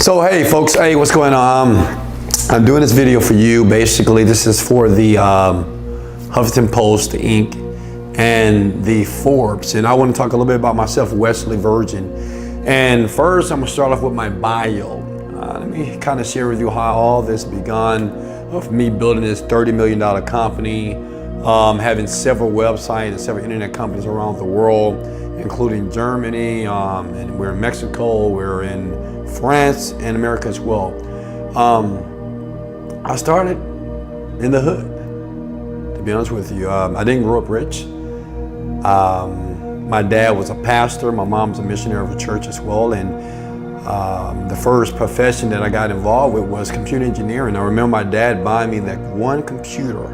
So hey folks, hey, what's going on? I'm doing this video for you. Basically, this is for the Huffington Post, the Inc., and the Forbes. And I want to talk a little bit about myself, Wesley Virgin. And first, I'm gonna start off with my bio. Let me kind of share with you how all this begun, of me building this $30 million company, having several websites and several internet companies around the world, including Germany, and we're in Mexico, we're in France and America as well. I started in the hood, to be honest with you. I didn't grow up rich. My dad was a pastor, my mom's a missionary of a church as well, and the first profession that I got involved with was computer engineering. I remember my dad buying me that one computer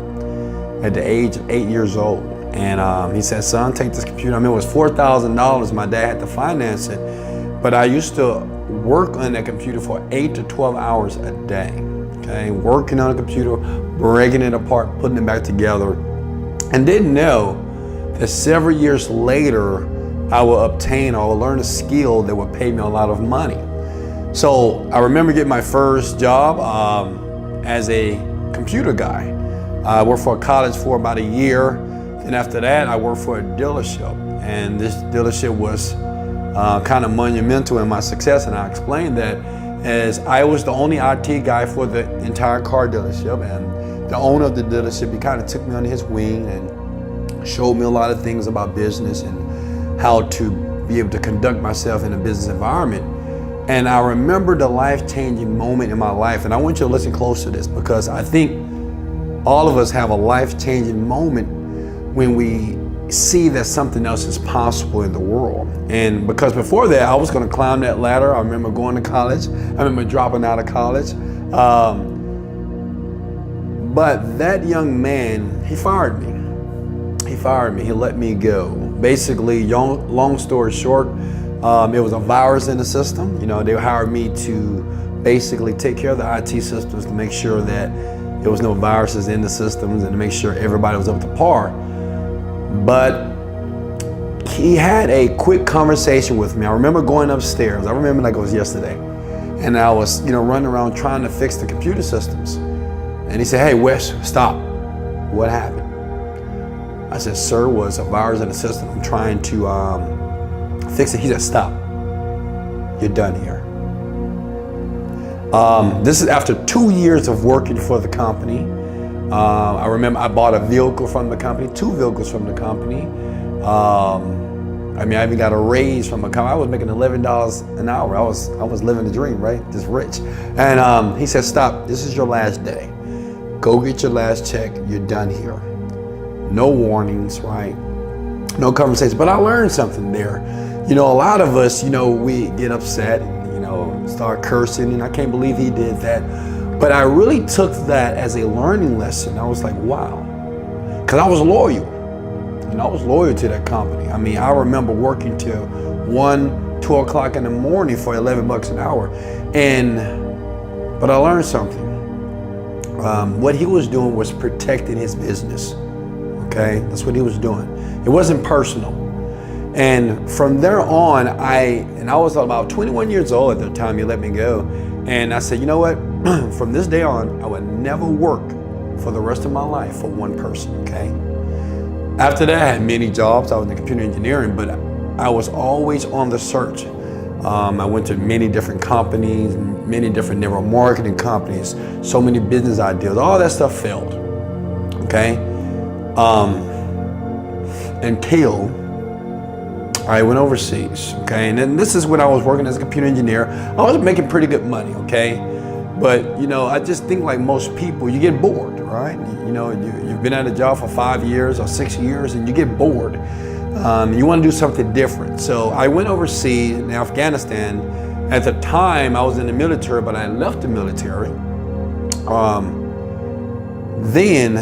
at the age of 8 years old. And he said, son, take this computer. I mean, it was $4,000. My dad had to finance it. But I used to work on that computer for 8 to 12 hours a day. Okay, working on a computer, breaking it apart, putting it back together. And didn't know that several years later, I would obtain or learn a skill that would pay me a lot of money. So I remember getting my first job as a computer guy. I worked for a college for about a year. And after that, I worked for a dealership. And this dealership was kind of monumental in my success. And I explained that as I was the only IT guy for the entire car dealership. And the owner of the dealership, he kind of took me under his wing and showed me a lot of things about business and how to be able to conduct myself in a business environment. And I remember the life-changing moment in my life. And I want you to listen close to this, because I think all of us have a life-changing moment when we see that something else is possible in the world. And because before that, I was gonna climb that ladder. I remember going to college. I remember dropping out of college. But that young man, he fired me. He fired me, he let me go. Basically, long story short, it was a virus in the system. You know, they hired me to basically take care of the IT systems, to make sure that there was no viruses in the systems and to make sure everybody was up to par. But he had a quick conversation with me. I remember going upstairs. I remember like it was yesterday. And I was, running around trying to fix the computer systems. And he said, hey, Wes, stop. What happened? I said, sir, was a virus in the system. I'm trying to fix it. He said, stop. You're done here. This is after 2 years of working for the company. I remember I bought a vehicle from the company, 2 vehicles from the company. I even got a raise from a company. I was making $11 an hour. I was living the dream, right? Just rich. And he said, stop, this is your last day. Go get your last check, you're done here. No warnings, right? No conversation, but I learned something there. A lot of us, we get upset, start cursing, and I can't believe he did that. But I really took that as a learning lesson. I was like, wow, because I was loyal. I was loyal to that company. I remember working till 1, 2 o'clock in the morning for $11 an hour. But I learned something. What he was doing was protecting his business. Okay, that's what he was doing. It wasn't personal. And from there on, I was about 21 years old at the time he let me go. And I said, you know what? From this day on, I would never work for the rest of my life for one person, okay? After that, I had many jobs. I was in computer engineering, but I was always on the search. I went to many different companies, many different network marketing companies, so many business ideas. All that stuff failed, okay? Until I went overseas, okay? And then this is when I was working as a computer engineer. I was making pretty good money, okay? But, I just think like most people, you get bored, right? You've been at a job for 5 years or 6 years and you get bored. You want to do something different. So I went overseas in Afghanistan. At the time, I was in the military, but I left the military. Then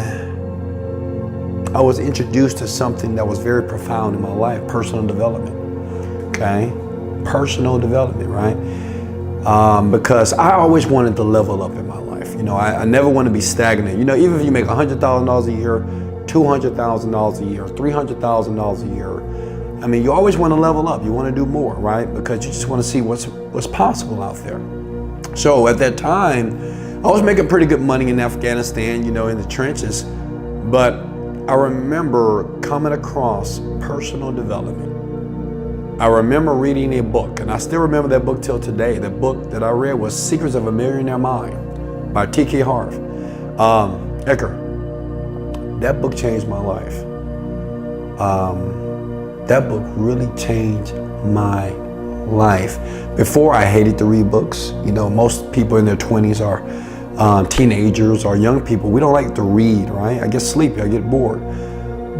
I was introduced to something that was very profound in my life, personal development, okay? Personal development, right? Because I always wanted to level up in my life. I never want to be stagnant. Even if you make $100,000 a year, $200,000 a year, $300,000 a year, you always want to level up. You want to do more, right? Because you just want to see what's possible out there. So at that time, I was making pretty good money in Afghanistan, in the trenches. But I remember coming across personal development. I remember reading a book, and I still remember that book till today. The book that I read was Secrets of a Millionaire Mind by T.K. Harv. Ecker. That book changed my life. That book really changed my life. Before, I hated to read books. Most people in their 20s are teenagers or young people. We don't like to read, right? I get sleepy, I get bored.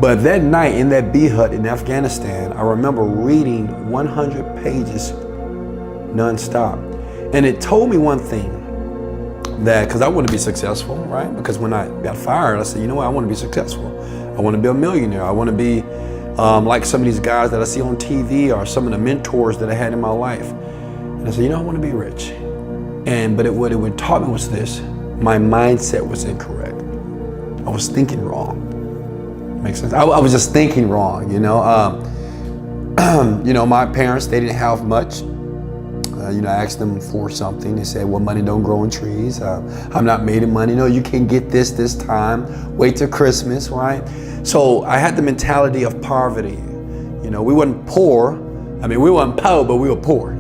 But that night in that bee hut in Afghanistan, I remember reading 100 pages nonstop. And it told me one thing, that, because I want to be successful, right? Because when I got fired, I said, I want to be successful. I want to be a millionaire. I want to be like some of these guys that I see on TV or some of the mentors that I had in my life. And I said, I want to be rich. But what it taught me was this: my mindset was incorrect. I was thinking wrong. Makes sense? I was just thinking wrong, my parents, they didn't have much. I asked them for something. They said, well, money don't grow on trees. I'm not made of money. No, you can get this time. Wait till Christmas, right? So I had the mentality of poverty. We wasn't poor. We wasn't poor, but we were poor,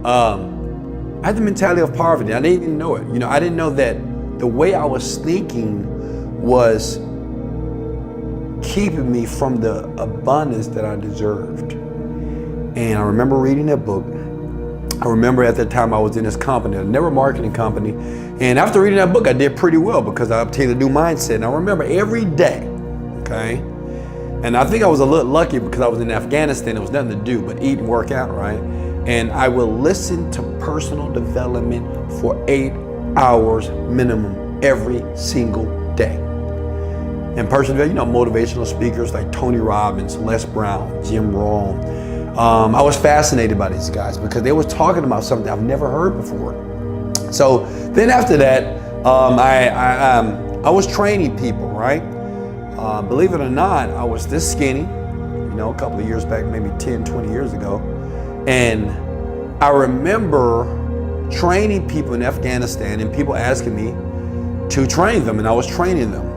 I had the mentality of poverty. I didn't even know it. I didn't know that the way I was thinking was keeping me from the abundance that I deserved. And I remember reading that book. I remember at that time I was in this company, a network marketing company. And after reading that book, I did pretty well because I obtained a new mindset. And I remember every day, okay? And I think I was a little lucky because I was in Afghanistan. There was nothing to do but eat and work out, right? And I will listen to personal development for 8 hours minimum every single day. And personal development, motivational speakers like Tony Robbins, Les Brown, Jim Rohn. I was fascinated by these guys because they were talking about something I've never heard before. So then after that, I was training people, right? Believe it or not, I was this skinny, a couple of years back, maybe 10, 20 years ago. And I remember training people in Afghanistan and people asking me to train them, and I was training them.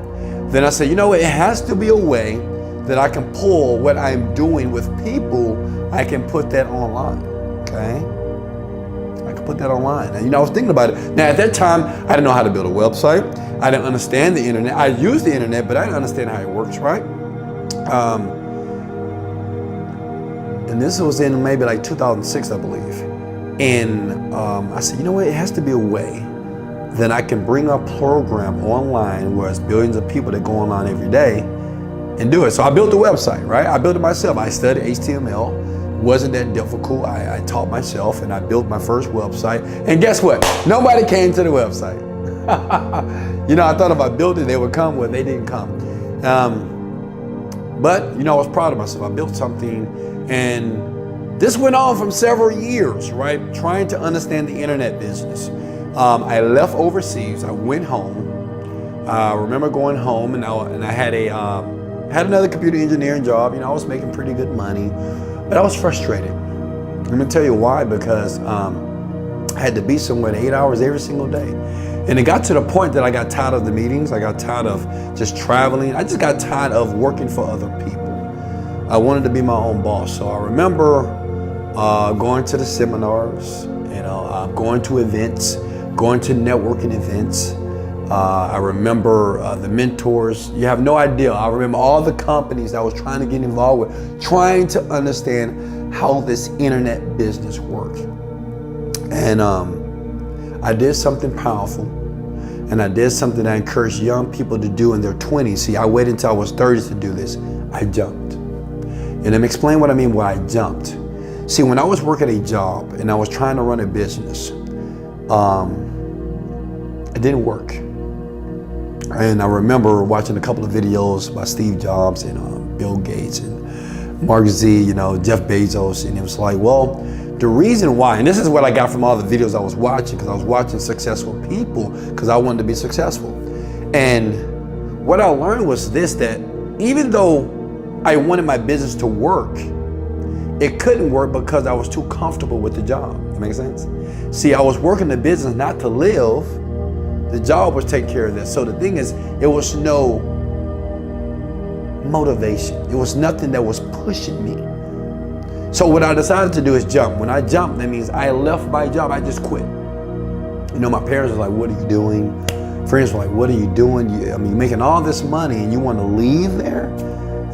Then I said, it has to be a way that I can pull what I'm doing with people, I can put that online, okay? I can put that online. And I was thinking about it. Now at that time, I didn't know how to build a website. I didn't understand the internet. I used the internet, but I didn't understand how it works, right? And this was in maybe like 2006, I believe. And I said, it has to be a way that I can bring a program online where it's billions of people that go online every day and do it. So I built the website, right? I built it myself. I studied HTML. Wasn't that difficult. I taught myself and I built my first website. And guess what? Nobody came to the website. I thought if I built it, they would come. Well, they didn't come. But I was proud of myself. I built something, and this went on from several years, right? Trying to understand the internet business. I left overseas. I went home. I remember going home, and I had another computer engineering job. I was making pretty good money, but I was frustrated. Let me tell you why. Because I had to be somewhere 8 hours every single day, and it got to the point that I got tired of the meetings. I got tired of just traveling. I just got tired of working for other people. I wanted to be my own boss. So I remember going to the seminars, going to events, going to networking events. I remember the mentors. You have no idea. I remember all the companies I was trying to get involved with, trying to understand how this internet business worked. And I did something powerful, and I did something I encourage young people to do in their 20s. See, I waited until I was 30 to do this. I jumped. And let me explain what I mean by I jumped. See, when I was working a job and I was trying to run a business, it didn't work. And I remember watching a couple of videos by Steve Jobs and Bill Gates and Mark Z, Jeff Bezos, and it was like, well, the reason why, and this is what I got from all the videos I was watching, because I was watching successful people because I wanted to be successful. And what I learned was this, that even though I wanted my business to work, it couldn't work because I was too comfortable with the job. That makes sense? See, I was working the business not to live. The job was taking care of this. So the thing is, it was no motivation. It was nothing that was pushing me. So what I decided to do is jump. When I jumped, that means I left my job. I just quit. You know, my parents were like, what are you doing? Friends were like, what are you doing? You're making all this money and you want to leave there?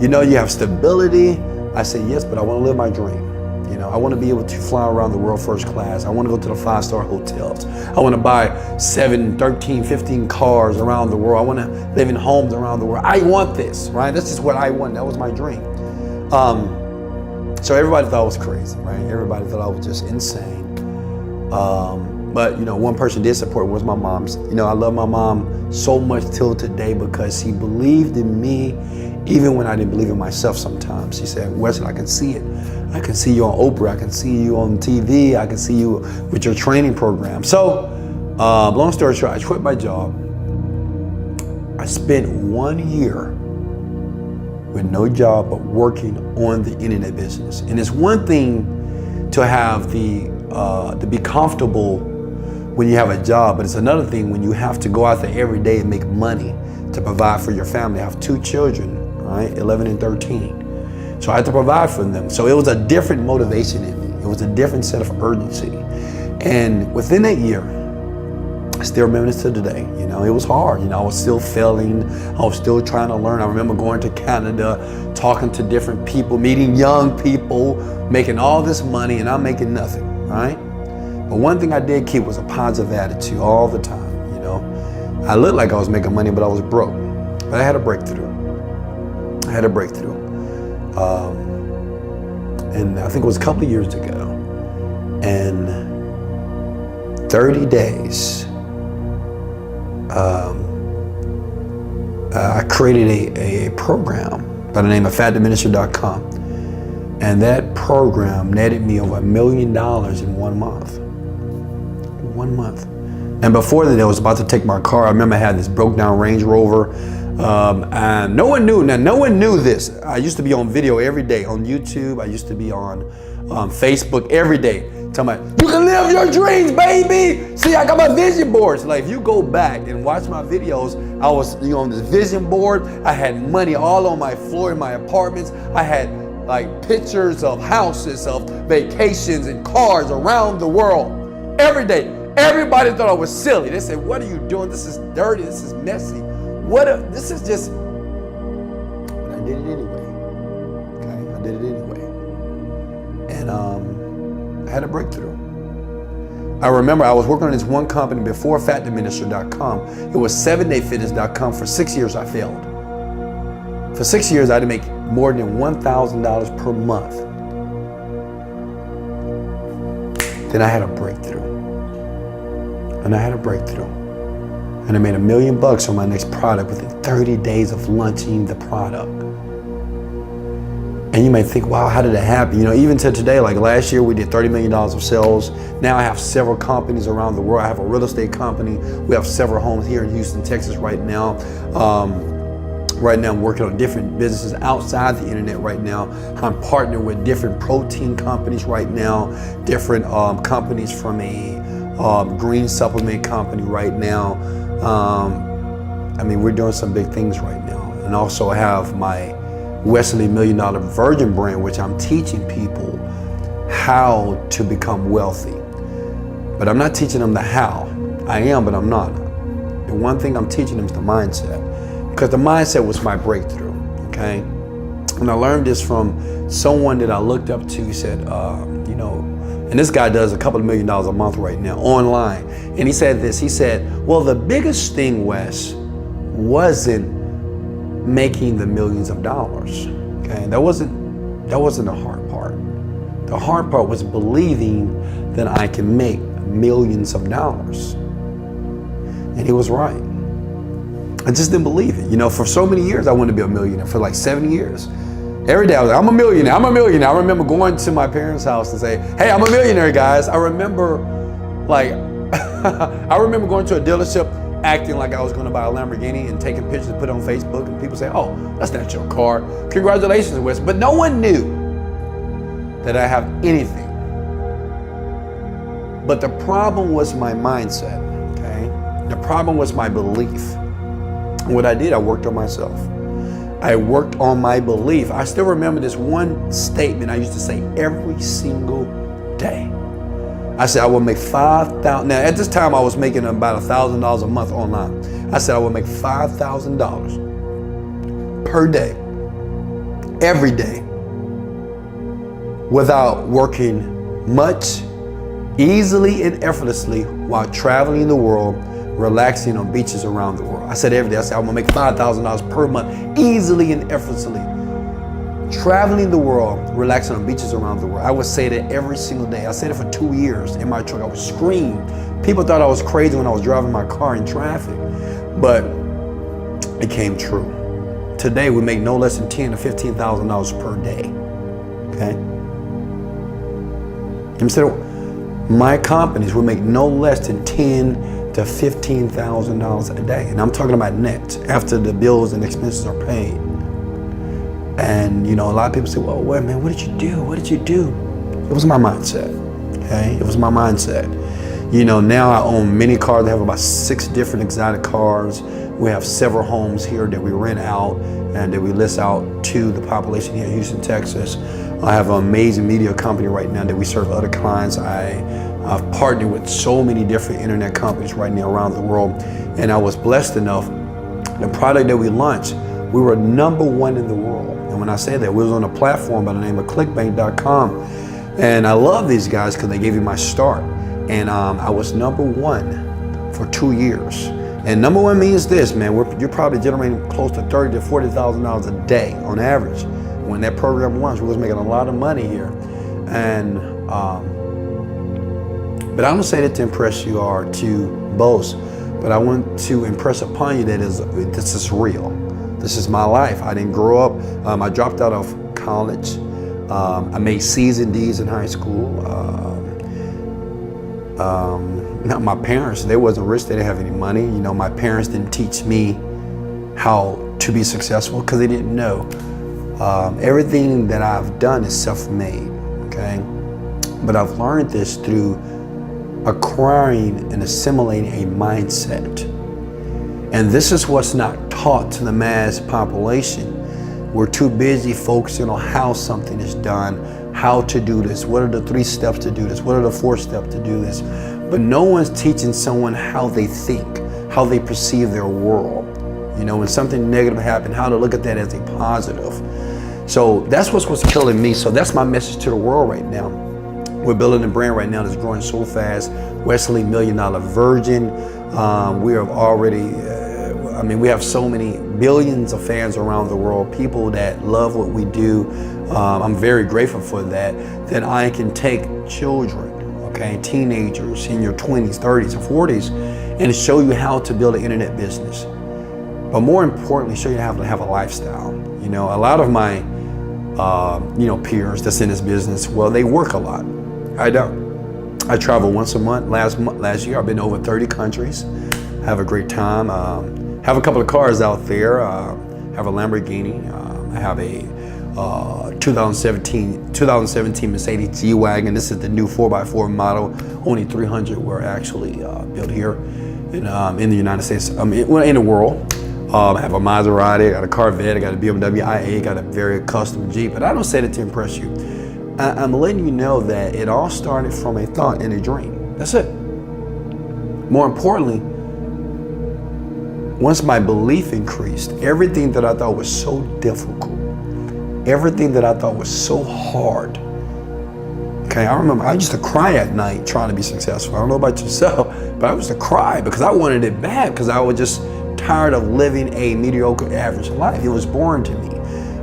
You know, you have stability. I said, yes, but I want to live my dream. You know, I want to be able to fly around the world first class. I want to go to the 5-star hotels. I want to buy 7, 13, 15 cars around the world. I want to live in homes around the world. I want this, right? This is what I want. That was my dream. So everybody thought I was crazy, right? Everybody thought I was just insane. But, you know, one person did support was my mom. You know, I love my mom so much till today because she believed in me even when I didn't believe in myself sometimes. She said, Wesley, I can see it. I can see you on Oprah. I can see you on TV. I can see you with your training program. So, long story short, I quit my job. I spent 1 year with no job but working on the internet business. And it's one thing to have to be comfortable when you have a job, but it's another thing when you have to go out there every day and make money to provide for your family. I have 2 children, right, 11 and 13. So I had to provide for them. So it was a different motivation in me. It was a different set of urgency. And within that year, I still remember this to today. You know, it was hard. You know, I was still failing. I was still trying to learn. I remember going to Canada, talking to different people, meeting young people, making all this money, and I'm making nothing, right? But one thing I did keep was a positive attitude all the time, you know. I looked like I was making money, but I was broke. But I had a breakthrough. I had a breakthrough. And I think it was a couple of years ago. And 30 days, I created a program by the name of fatdiminisher.com. And that program netted me over $1 million in 1 month. 1 month. And before that, I was about to take my car. I remember I had this broke down Range Rover. And no one knew. Now, no one knew this. I used to be on video every day on YouTube. I used to be on Facebook every day. Talking about, you can live your dreams, baby. See, I got my vision boards. Like, if you go back and watch my videos, I was on this vision board. I had money all on my floor in my apartments. I had like pictures of houses, of vacations and cars around the world every day. Everybody thought I was silly. They said, what are you doing? This is dirty. This is messy. This is just, but I did it anyway. Okay, I did it anyway. And I had a breakthrough. I remember I was working on this one company before fatdiminisher.com. It was 7dayfitness.com. For 6 years, I failed. For 6 years, I had to make more than $1,000 per month. Then I had a breakthrough. And I had a breakthrough. And I made $1 million on my next product within 30 days of launching the product. And you may think, wow, how did it happen? You know, even to today, like last year, we did $30 million of sales. Now I have several companies around the world. I have a real estate company. We have several homes here in Houston, Texas right now. Right now, I'm working on different businesses outside the internet right now. I'm partnered with different protein companies right now, different companies from a green supplement company right now. I mean, we're doing some big things right now. And also I have my Wesley $1 Million Virgin brand, which I'm teaching people how to become wealthy. But I'm not teaching them the how. I am, but I'm not. The one thing I'm teaching them is the mindset. Because the mindset was my breakthrough, okay? And I learned this from someone that I looked up to. He said, you know, and this guy does a couple of $1 million a month right now online. And he said this, he said, well, the biggest thing, Wes, wasn't making the millions of dollars, okay? That wasn't the hard part. The hard part was believing that I can make millions of dollars. And he was right. I just didn't believe it. You know, for so many years, I wanted to be a millionaire. For like 7 years. Every day I was like, I'm a millionaire, I'm a millionaire. I remember going to my parents' house and say, hey, I'm a millionaire, guys. I remember like, I remember going to a dealership acting like I was gonna buy a Lamborghini and taking pictures to put on Facebook, and people say, oh, that's not your car. Congratulations, Wes. But no one knew that I have anything But the problem was my mindset, okay? The problem was my belief. What I did, I worked on myself. I worked on my belief. I still remember this one statement I used to say every single day. I said I will make $5,000. Now at this time I was making about $1,000 a month online. I said I will make $5,000 per day, every day, without working much, easily and effortlessly while traveling the world, relaxing on beaches around the world. I said every day, I said I'm gonna make $5,000 per month, easily and effortlessly. Traveling the world, relaxing on beaches around the world. I would say that every single day. I said it for 2 years in my truck. I would scream. People thought I was crazy when I was driving my car in traffic, but it came true. Today we make no less than $10,000 to $15,000 per day, okay? Instead, my companies will make no less than $10,000 to $15,000 a day. And I'm talking about net, after the bills and expenses are paid. And you know, a lot of people say, well, wait, man, what did you do? What did you do? It was my mindset, okay? It was my mindset. You know, now I own many cars. I have about 6 different exotic cars. We have several homes here that we rent out and that we list out to the population here in Houston, Texas. I have an amazing media company right now that we serve other clients. I've partnered with so many different internet companies right now around the world. And I was blessed enough, the product that we launched, we were #1 in the world. And when I say that, we was on a platform by the name of clickbank.com. And I love these guys because they gave me my start. And I was #1 for 2 years. And #1 means this, man, you're probably generating close to $30,000 to $40,000 a day on average. When that program launched, we was making a lot of money here. And, but I don't say that to impress you or to boast, but I want to impress upon you that this is real. This is my life. I didn't grow up, I dropped out of college. I made C's and D's in high school. My parents, they wasn't rich, they didn't have any money. You know, my parents didn't teach me how to be successful because they didn't know. Everything that I've done is self-made, okay? But I've learned this through acquiring and assimilating a mindset. And this is what's not taught to the mass population. We're too busy focusing on how something is done, how to do this, what are the 3 steps to do this, what are the 4 steps to do this. But no one's teaching someone how they think, how they perceive their world. You know, when something negative happens, how to look at that as a positive. So that's what's killing me. So that's my message to the world right now. We're building a brand right now that's growing so fast. Wesley, $1 Million Virgin. We have already, we have so many billions of fans around the world, people that love what we do. I'm very grateful for that I can take children, okay, teenagers in your 20s, 30s, and 40s, and show you how to build an internet business. But more importantly, show you how to have a lifestyle. You know, a lot of my, peers that's in this business, well, they work a lot. I don't. I travel once a month. Last year, I've been to over 30 countries. Have a great time. Have a couple of cars out there. Have a Lamborghini. I have a 2017 Mercedes G-Wagon. This is the new 4x4 model. Only 300 were actually built here in the United States. In the world. I have a Maserati, I got a Corvette, I got a BMW i8, got a very custom Jeep. But I don't say that to impress you. I'm letting you know that it all started from a thought and a dream. That's it. More importantly, once my belief increased, everything that I thought was so difficult, everything that I thought was so hard, okay, I remember I used to cry at night trying to be successful. I don't know about yourself, but I used to cry because I wanted it bad because I was just tired of living a mediocre, average life. It was boring to me.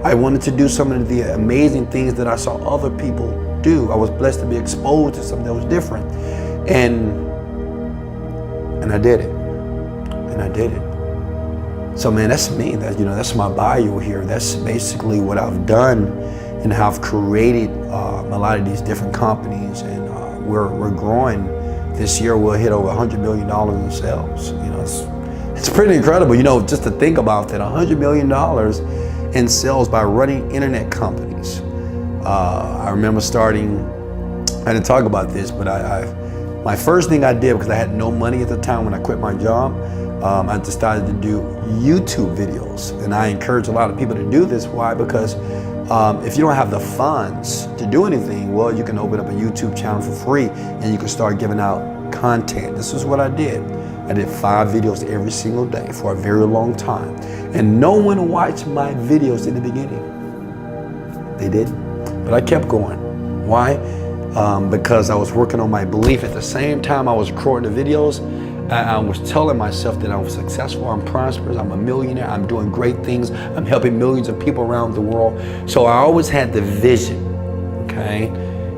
I wanted to do some of the amazing things that I saw other people do. I was blessed to be exposed to something that was different. And I did it. And I did it. So man, that's me. That's my bio here. That's basically what I've done and how I've created a lot of these different companies. And we're growing. This year we'll hit over $100 million in sales. You know, it's pretty incredible, just to think about that, $100 million in sales by running internet companies. I remember starting, I didn't talk about this, but My first thing I did, because I had no money at the time when I quit my job, I decided to do YouTube videos. And I encourage a lot of people to do this. Why? Because if you don't have the funds to do anything, well, you can open up a YouTube channel for free and you can start giving out content. This is what I did. I did 5 videos every single day for a very long time. And no one watched my videos in the beginning. They didn't. But I kept going. Why? Because I was working on my belief. At the same time I was recording the videos, I was telling myself that I'm successful, I'm prosperous, I'm a millionaire, I'm doing great things, I'm helping millions of people around the world. So I always had the vision, okay?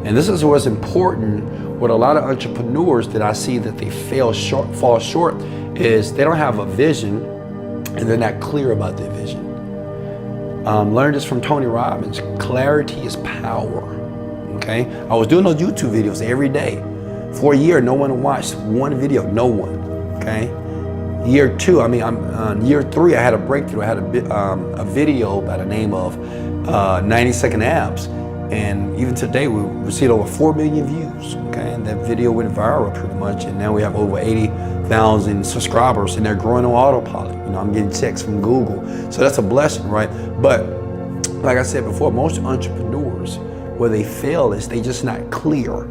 And this is what's important with a lot of entrepreneurs that I see that they fall short is they don't have a vision and they're not clear about their vision. Learned this from Tony Robbins. Clarity is power, okay? I was doing those YouTube videos every day. For a year, no one watched one video, no one, okay? Year 2, year 3, I had a breakthrough. I had a video by the name of 90-second abs. And even today, we received over 4 million views, okay? And that video went viral pretty much. And now we have over 80,000 subscribers and they're growing on autopilot. You know, I'm getting checks from Google. So that's a blessing, right? But like I said before, most entrepreneurs, where they fail is they just not clear.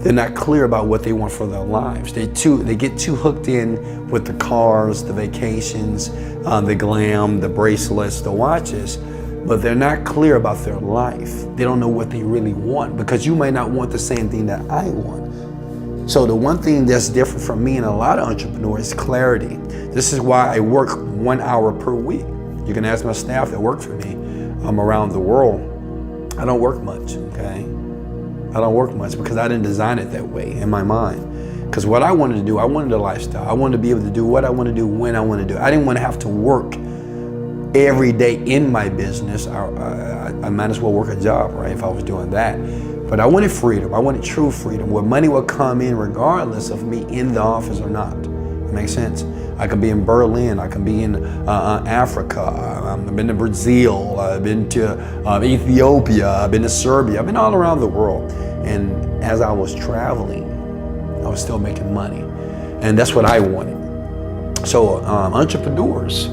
They're not clear about what they want for their lives. They get too hooked in with the cars, the vacations, the glam, the bracelets, the watches, but they're not clear about their life. They don't know what they really want, because you may not want the same thing that I want. So the one thing that's different from me and a lot of entrepreneurs is clarity. This is why I work 1 hour per week. You can ask my staff that work for me around the world. I don't work much, okay? I don't work much because I didn't design it that way in my mind. Because what I wanted to do, I wanted a lifestyle. I wanted to be able to do what I want to do when I want to do. I didn't want to have to work every day in my business. I might as well work a job, right, if I was doing that. But I wanted freedom. I wanted true freedom, where money would come in regardless of me in the office or not. It makes sense? I could be in Berlin, I can be in Africa, I've been to Brazil, I've been to Ethiopia, I've been to Serbia, I've been all around the world. And as I was traveling, I was still making money. And that's what I wanted. So entrepreneurs,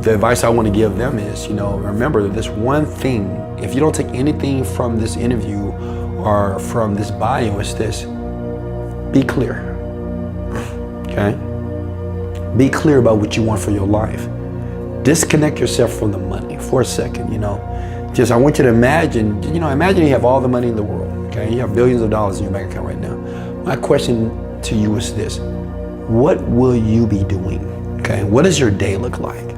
the advice I want to give them is, remember that this one thing, if you don't take anything from this interview or from this bio, it's this: be clear, okay? Be clear about what you want for your life. Disconnect yourself from the money for a second, Just, I want you to imagine, imagine you have all the money in the world, okay? You have billions of dollars in your bank account right now. My question to you is this: what will you be doing, okay? What does your day look like?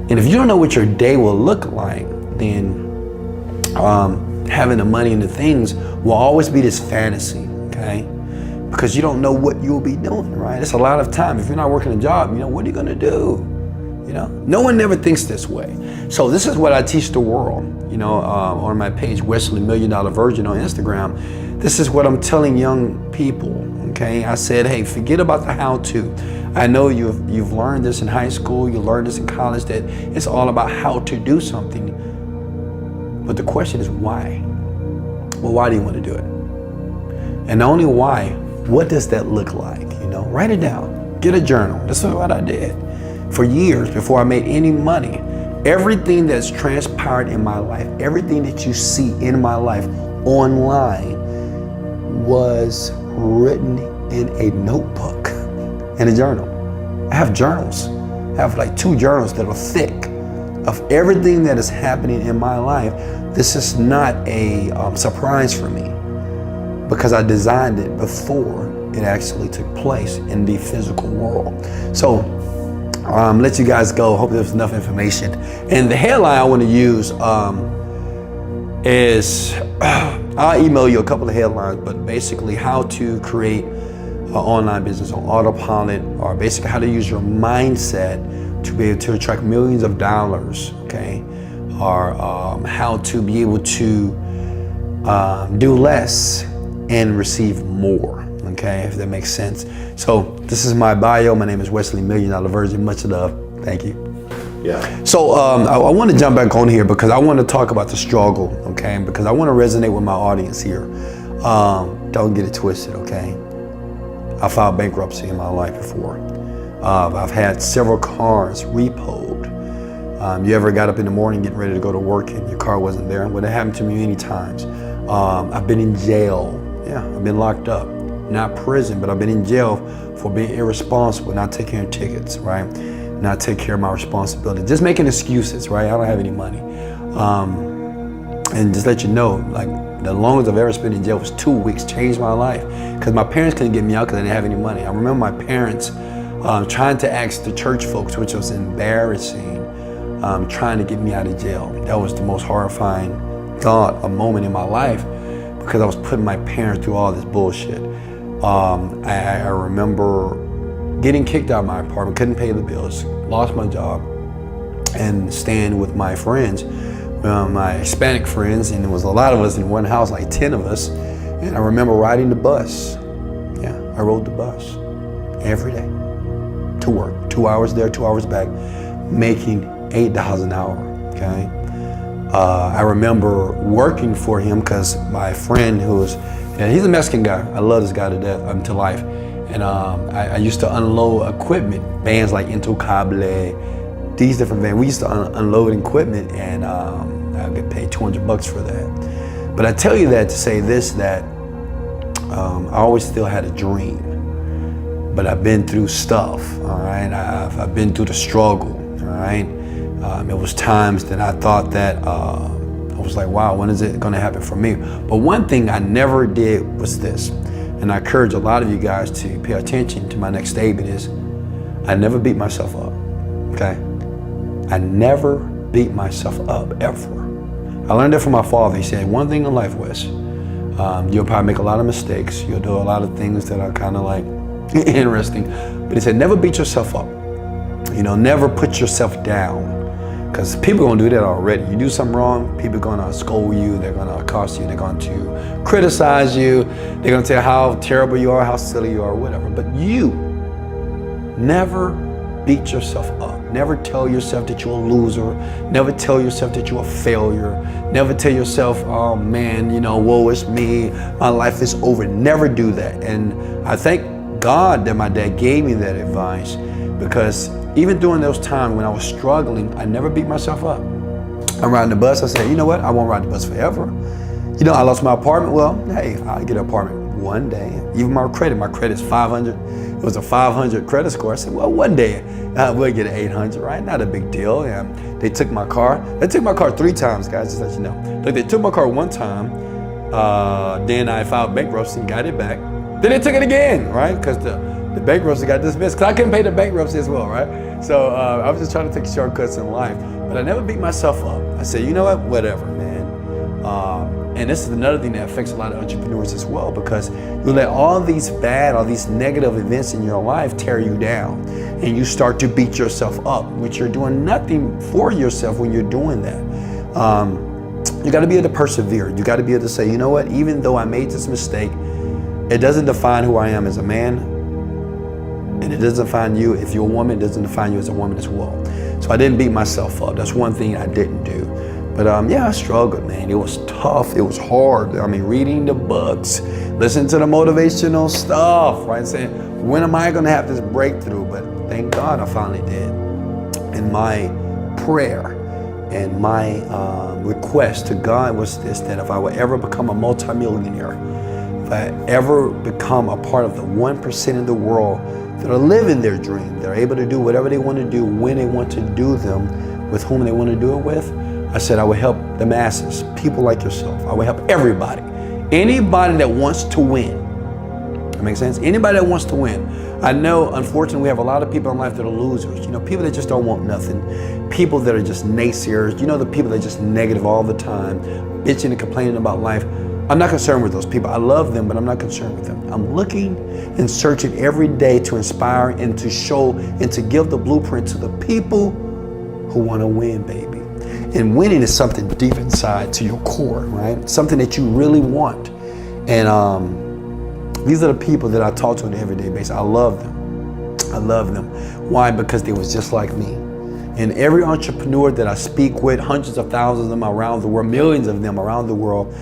And if you don't know what your day will look like, then having the money and the things will always be this fantasy, okay? Because you don't know what you'll be doing, right? It's a lot of time. If you're not working a job, what are you gonna do? No one never thinks this way. So this is what I teach the world, on my page, Wesley $1 Million Virgin on Instagram. This is what I'm telling young people, okay? I said, hey, forget about the how-to. I know you've learned this in high school, you learned this in college, that it's all about how to do something. But the question is why? Well, why do you want to do it? And not only why, what does that look like? Write it down, get a journal. This is what I did for years before I made any money. Everything that's transpired in my life, everything that you see in my life online was written in a notebook and a journal. I have journals. I have like 2 journals that are thick of everything that is happening in my life. This is not a surprise for me, because I designed it before it actually took place in the physical world. So let you guys go. Hope there's enough information. And the headline I want to use is, I'll email you a couple of headlines, but basically how to create an online business on autopilot, or basically how to use your mindset to be able to attract millions of dollars, okay? Or how to be able to do less and receive more, okay, if that makes sense. So this is my bio. My name is Wesley $1 Million Virgin. Much love. Thank you. Yeah. So I want to jump back on here because I want to talk about the struggle, okay? Because I want to resonate with my audience here. Don't get it twisted, okay? I filed bankruptcy in my life before. I've had several cars repoed. You ever got up in the morning getting ready to go to work and your car wasn't there? Well, that happened to me many times. I've been in jail. Yeah, I've been locked up. Not prison, but I've been in jail for being irresponsible, not taking care of tickets, right? Not take care of my responsibility. Just making excuses, right? I don't have any money. And just let you know, like, the longest I've ever spent in jail was 2 weeks, changed my life. Because my parents couldn't get me out because I didn't have any money. I remember my parents trying to ask the church folks, which was embarrassing, trying to get me out of jail. That was the most horrifying thought, a moment in my life, because I was putting my parents through all this bullshit. I remember getting kicked out of my apartment, couldn't pay the bills, lost my job, and staying with my friends, my Hispanic friends, and there was a lot of us in one house, like 10 of us. And I remember riding the bus. Yeah, I rode the bus every day to work, 2 hours there, 2 hours back, making $8 an hour, okay? I remember working for him because my friend and he's a Mexican guy. I love this guy to death, to life. And I used to unload equipment, vans like Intocable, these different vans. We used to unload equipment, and I get paid $200 for that. But I tell you that to say this, that I always still had a dream, but I've been through stuff, all right? I've been through the struggle, all right? It was times that I thought that, I was like, wow, when is it gonna happen for me? But one thing I never did was this, and I encourage a lot of you guys to pay attention to my next statement, is I never beat myself up, okay? I never beat myself up, ever. I learned that from my father. He said, one thing in life, Wes, you'll probably make a lot of mistakes. You'll do a lot of things that are kind of like interesting. But he said, never beat yourself up. You know, never put yourself down. Because people are going to do that already. You do something wrong, people are going to scold you, they're going to accost you, they're going to criticize you, they're going to tell you how terrible you are, how silly you are, whatever. But you never beat yourself up. Never tell yourself that you're a loser. Never tell yourself that you're a failure. Never tell yourself, oh man, you know, woe is me, my life is over. Never do that. And I thank God that my dad gave me that advice, because even during those times when I was struggling, I never beat myself up. I'm riding the bus, I said, you know what, I won't ride the bus forever. You know, I lost my apartment. Well, hey, I'll get an apartment one day. Even my credit's 500. It was a 500 credit score. I said, well, one day we'll get an 800, right? Not a big deal. And they took my car. They took my car 3 times, guys, just to let you know. Like, they took my car one time, then I filed bankruptcy and got it back. Then they took it again, right? Because the bankruptcy got dismissed, because I couldn't pay the bankruptcy as well, right? So I was just trying to take shortcuts in life, but I never beat myself up. I said, you know what, whatever, man. And this is another thing that affects a lot of entrepreneurs as well, because you let all these negative events in your life tear you down, and you start to beat yourself up, which you're doing nothing for yourself when you're doing that. You got to be able to persevere. You got to be able to say, you know what, even though I made this mistake, it doesn't define who I am as a man, and it doesn't define you. If you're a woman, it doesn't define you as a woman as well. So I didn't beat myself up. That's one thing I didn't do. But yeah, I struggled, man. It was tough. It was hard. I mean, reading the books, listening to the motivational stuff, right? Saying, when am I going to have this breakthrough? But thank God I finally did. And my prayer and my request to God was this, that if I would ever become a multimillionaire, if I ever become a part of the 1% in the world that are living their dream, they're able to do whatever they want to do, when they want to do them, with whom they want to do it with, I said I would help the masses, people like yourself. I would help everybody. Anybody that wants to win. That makes sense? Anybody that wants to win. I know, unfortunately, we have a lot of people in life that are losers. You know, people that just don't want nothing. People that are just naysayers. You know, the people that are just negative all the time, bitching and complaining about life. I'm not concerned with those people. I love them, but I'm not concerned with them. I'm looking and searching every day to inspire and to show and to give the blueprint to the people who want to win, baby. And winning is something deep inside to your core, right? Something that you really want. And these are the people that I talk to on an everyday basis. I love them. I love them. Why? Because they was just like me. And every entrepreneur that I speak with, hundreds of thousands of them around the world, millions of them around the world,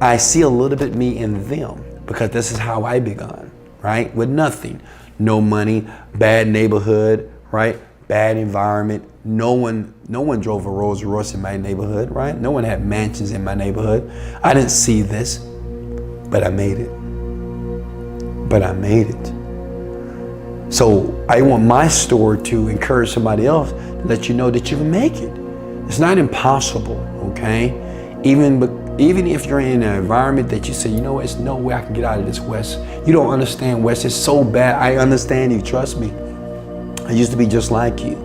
I see a little bit me in them, because this is how I began. right? With nothing. No money, bad neighborhood, right? Bad environment. No one drove a Rolls Royce in my neighborhood, right? No one had mansions in my neighborhood. I didn't see this, but I made it. But I made it. So I want my story to encourage somebody else to let you know that you can make it. It's not impossible, okay? Even if you're in an environment that you say, you know what, there's no way I can get out of this, Wes. You don't understand, Wes. It's so bad. I understand you. Trust me. I used to be just like you.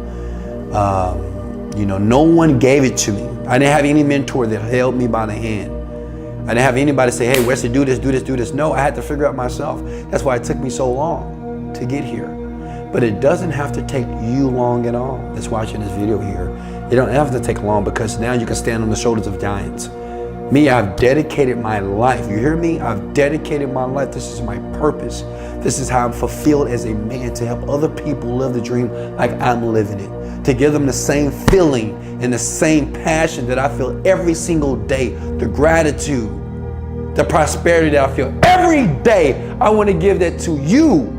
No one gave it to me. I didn't have any mentor that held me by the hand. I didn't have anybody say, hey, Wesley, do this, do this, do this. No, I had to figure out myself. That's why it took me so long to get here. But it doesn't have to take you long at all. That's watching this video here. It don't have to take long, because now you can stand on the shoulders of giants. Me, I've dedicated my life. You hear me? I've dedicated my life. This is my purpose. This is how I'm fulfilled as a man, to help other people live the dream like I'm living it. To give them the same feeling and the same passion that I feel every single day. The gratitude, the prosperity that I feel every day. I want to give that to you.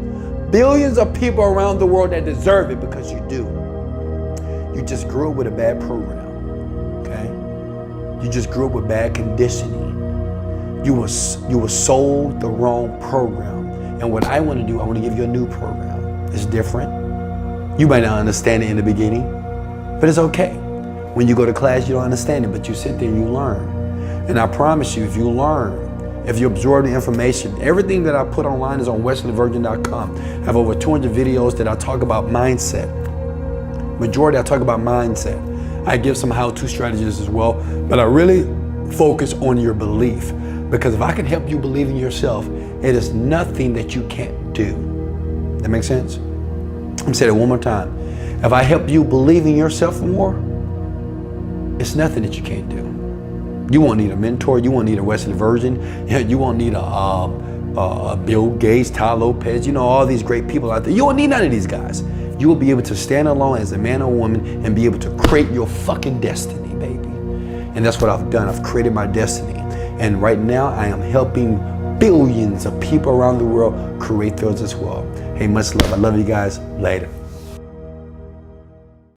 Billions of people around the world that deserve it, because you do. You just grew up with a bad program, okay? You just grew up with bad conditioning. You were sold the wrong program. And what I want to do, I want to give you a new program. It's different. You might not understand it in the beginning, but it's okay. When you go to class, you don't understand it, but you sit there and you learn. And I promise you, if you learn, if you absorb the information, everything that I put online is on wesleyvirgin.com. I have over 200 videos that I talk about mindset. Majority I talk about mindset. I give some how-to strategies as well, but I really focus on your belief, because if I can help you believe in yourself, it is nothing that you can't do. That makes sense? I'm gonna say that one more time. If I help you believe in yourself more, it's nothing that you can't do. You won't need a mentor. You won't need a Wesley Virgin. You won't need a Bill Gates, Ty Lopez, all these great people out there. You won't need none of these guys. You will be able to stand alone as a man or woman and be able to create your fucking destiny, baby. And that's what I've done. I've created my destiny. And right now I am helping billions of people around the world create theirs as well. Hey, much love. I love you guys. Later.